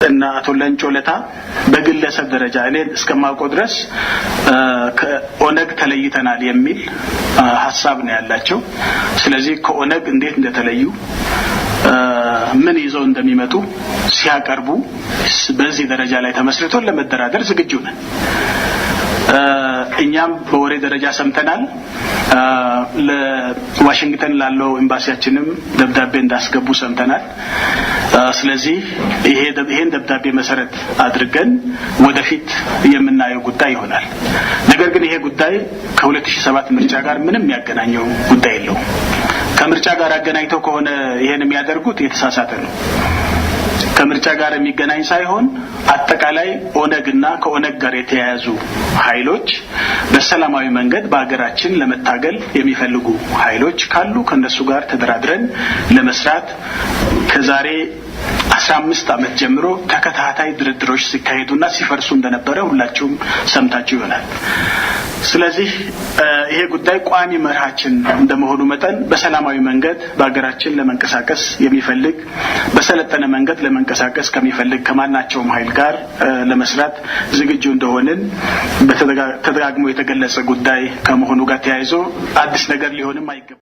እና አቶ ለንጮለታ በግለሰብ ደረጃ እኔ እስከማውቀው ድረስ ከኦነግ ተለይተናል የሚል ሐሳብ ነው ያላቸው። ስለዚህ ከኦነግ እንዴት እንደተለዩ ምን ይዘው እንደሚመጡ ሲያቀርቡ በዚህ ደረጃ ላይ ተመስርቶ ለመደራደር ዝግጁ ነን። እኛም በወሬ ደረጃ ሰምተናል። ለዋሽንግተን ላለው ኤምባሲያችንም ደብዳቤ እንዳስገቡ ሰምተናል። ስለዚህ ይሄን ደብዳቤ መሰረት አድርገን ወደፊት የምናየው ጉዳይ ይሆናል። ነገር ግን ይሄ ጉዳይ ከ2007 ምርጫ ጋር ምንም ያገናኘው ጉዳይ የለውም። ከምርጫ ጋር አገናኝተው ከሆነ ይሄን የሚያደርጉት የተሳሳተ ነው። ከምርጫ ጋር የሚገናኝ ሳይሆን አጠቃላይ ኦነግና ከኦነግ ጋር የተያያዙ ኃይሎች በሰላማዊ መንገድ በአገራችን ለመታገል የሚፈልጉ ኃይሎች ካሉ ከነሱ ጋር ተደራድረን ለመስራት ከዛሬ 15 ዓመት ጀምሮ ተከታታይ ድርድሮች ሲካሄዱና ሲፈርሱ እንደነበረ ሁላችሁም ሰምታችሁ ይሆናል። ስለዚህ ይሄ ጉዳይ ቋሚ መርሃችን እንደመሆኑ መጠን በሰላማዊ መንገድ በአገራችን ለመንቀሳቀስ የሚፈልግ በሰለጠነ መንገድ ለመንቀሳቀስ ከሚፈልግ ከማናቸውም ኃይል ጋር ለመስራት ዝግጁ እንደሆንን በተደጋግሞ የተገለጸ ጉዳይ ከመሆኑ ጋር ተያይዞ አዲስ ነገር ሊሆንም አይገባም።